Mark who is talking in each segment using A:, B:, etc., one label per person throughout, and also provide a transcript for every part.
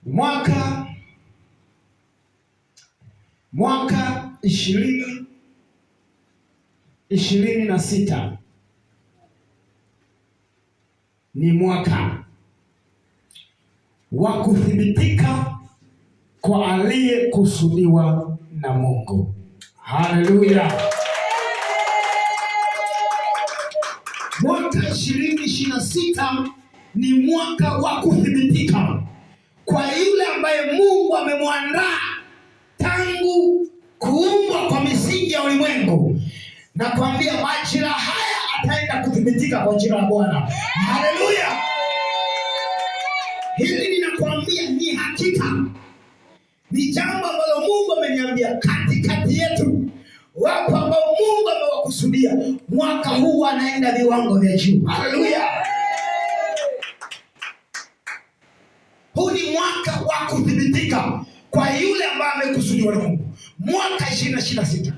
A: Mwaka 2026 ni mwaka wa kuthibitika kwa aliyekusudiwa na Mungu. Haleluya! Mwaka 2026 ni mwaka wa kuthibitika kwa yule ambaye Mungu amemwandaa tangu kuumbwa kwa misingi ya ulimwengu. Na kuambia majira haya ataenda kuthibitika kwa jina la Bwana. Haleluya! Hili ninakuambia ni hakika. Ni jambo ambalo Mungu ameniambia katikati yetu. Wapo ambao Mungu amewakusudia mwaka huu anaenda viwango vya juu. Haleluya! Huu ni mwaka wa kuthibitika kwa yule ambaye amekusudiwa na Mungu. Mwaka 2026.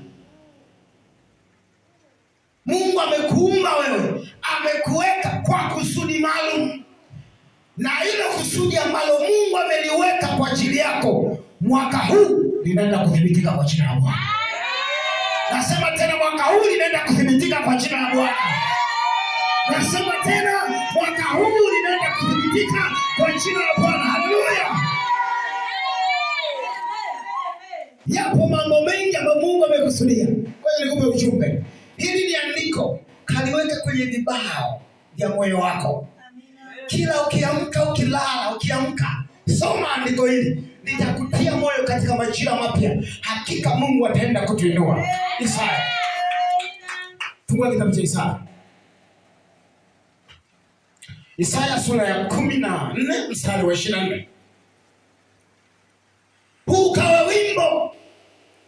A: Mungu amekuumba wewe, amekuweka kwa kusudi maalum. Na ile kusudi ambalo Mungu ameliweka kwa ajili yako, mwaka huu linaenda kuthibitika kwa jina la Bwana. Nasema tena, mwaka huu linaenda kuthibitika kwa jina la Bwana. Nasema tena, mwaka huu linaenda kuthibitika kwa jina la Bwana. Haleluya! Yapo mambo mengi ambayo Mungu amekusudia. Ngoja nikupe ujumbe. Hili ni andiko, kaliweke kwenye vibao vya moyo wako. Kila ukiamka, ukilala, ukiamka, soma andiko hili. Litakutia moyo katika majira mapya. Hakika Mungu ataenda kutuinua. Isaya. Fungua kitabu cha Isaya. Isaya sura ya 14 mstari wa 24. Huu kawa wimbo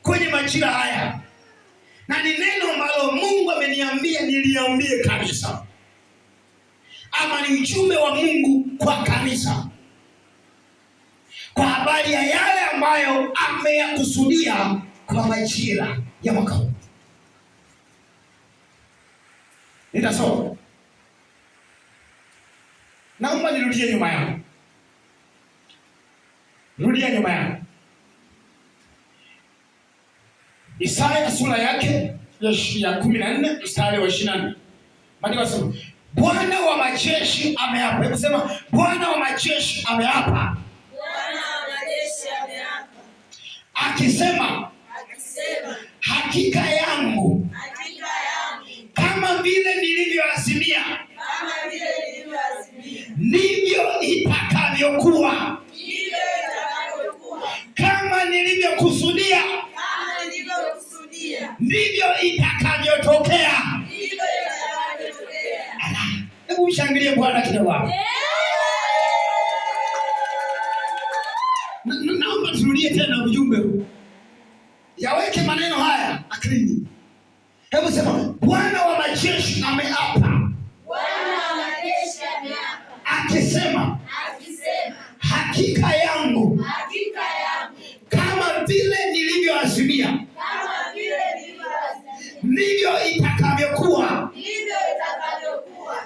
A: kwenye majira haya. Na ni neno ambalo Mungu ameniambia niliambie kanisa. Ama ni ujumbe wa Mungu kwa kanisa, kwa habari ya yale ambayo ameyakusudia kwa majira ya mwaka huu. Nitasoma. Naomba nirudie nyuma yangu. Rudia nyuma yangu. Isaya sura yake ya 14 mstari wa 24. Maandiko yanasema, Bwana wa majeshi ameapa. Hebu sema, Bwana wa majeshi ameapa.
B: Bwana wa majeshi ameapa.
A: Akisema, hakika yangu, kama vile nilivyoazimia, ndivyo itakavyokuwa. Kama nilivyokusudia, ndivyo itakavyotokea. Hebu mshangilie Bwana kidogo. Naomba turudie tena ujumbe huu. Yaweke maneno haya akilini. Hebu sema, Bwana wa majeshi ameapa.
B: Bwana wa majeshi ameapa.
A: Akisema, hakika yangu, kama vile nilivyoazimia, ndivyo itakavyokuwa.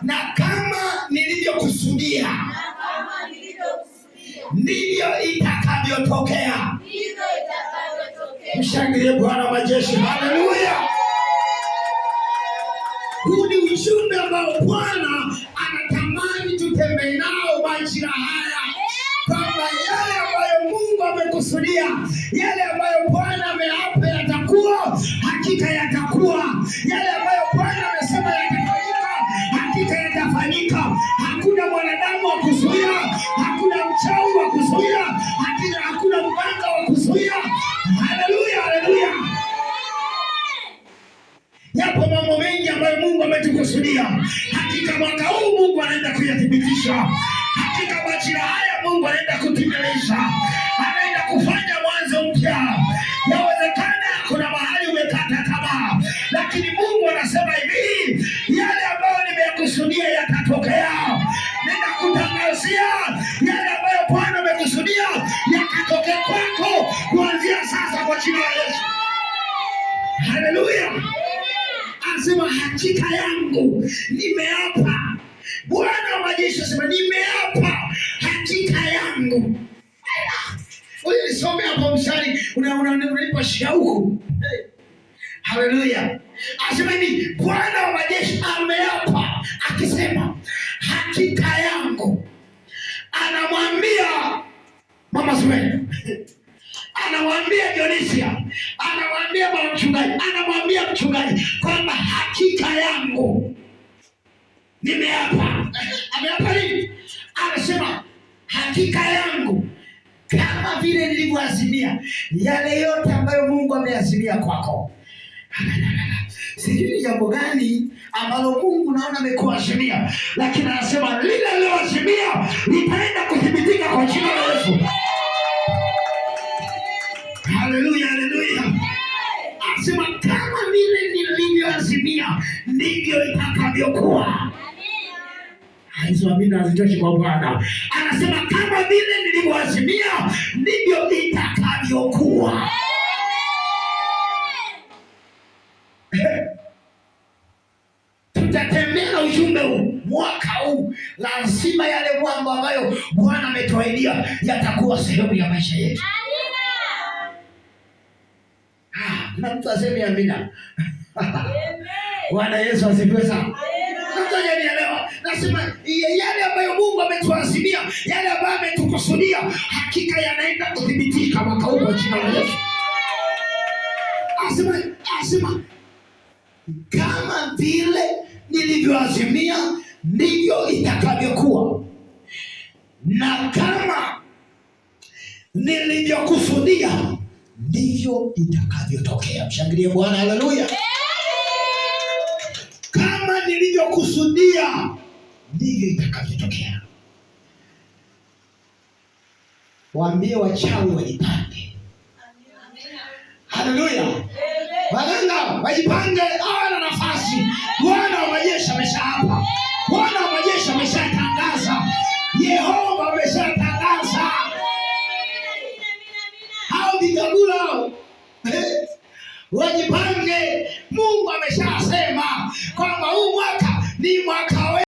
A: Na kama nilivyokusudia, ndivyo itakavyotokea. Mshangilie Bwana wa majeshi. Haleluya! Huu ni ujumbe ambao Bwana anatamani tutembee nao majira haya, kwamba yale ambayo Mungu amekusudia, yale ambayo Bwana ameapa yatakuwa, hakika yatakuwa. Yale ambayo Bwana amesema yatafanyika, hakika yatafanyika. Hakuna mwanadamu wa kuzuia, hakuna mchawi wa kuzuia, hakuna mganga wa kuzuia. Haleluya, haleluya. Yapo mambo mengi ambayo Mungu ametukusudia. Hakika mwaka huu Mungu anaenda kuyathibitisha. Hakika majira haya Mungu anaenda kutimilisha. Anaenda kufanya mwanzo mpya. Yawezekana kuna mahali umekata tamaa, lakini Mungu anasema hivi, yale ambayo nimekusudia yatatokea. Ninakutangazia yale ambayo Bwana amekusudia yakatokea kwako kuanzia sasa kwa jina la Yesu. Haleluya. Anasema, hakika yangu nimeapa. Bwana wa majeshi anasema, nimeapa hakika yangu. nisome hapo mstari unanipa shauku. Haleluya. Asema hivi, Bwana wa majeshi ameapa akisema, hakika yangu. Anamwambia Mama Zuena, anamwambia Dionisia, anamwambia bwana mchungaji, anamwambia mchungaji kwamba hakika yangu nimeapa. Ameapa nini? Anasema hakika yangu, kama vile nilivyoazimia yale yote ambayo Mungu ameazimia kwako. Sijui ni jambo gani ambalo Mungu naona amekuazimia, lakini anasema lile aliloazimia litaenda kuthibitika kwa jina la Yesu. Haleluya, haleluya. Anasema kama vile nilivyoazimia ndivyo itakavyokuwa. Hizo amina hazitoshi kwa Bwana. Anasema kama vile nilivyoazimia ndivyo itakavyokuwa. Tutatembea na ujumbe huu mwaka huu. Lazima yale mambo ambayo Bwana ametuahidia yatakuwa sehemu ya maisha yetu. Na mtu aseme amina. Bwana Yesu asifiwe sana. Nataka nielewa. Nasema yale ambayo Mungu ametuazimia, yale ambayo ametukusudia, hakika yanaenda kudhibitika mwaka huu kwa jina la Yesu. Asema kama vile nilivyoazimia ndivyo itakavyokuwa, na kama nilivyokusudia ndivyo itakavyotokea. Mshangilie Bwana, haleluya. Kama nilivyokusudia ndivyo itakavyotokea. Waambie wachawi wajipange. Haleluya. Waganga wajipange, awe na nafasi. Bwana wa majeshi ameshaapa. Bwana wa majeshi ameshatangaza. Yehova ameshatangaza. Hao vigagula wajipange. Mungu ameshasema kwamba huu mwaka ni mwaka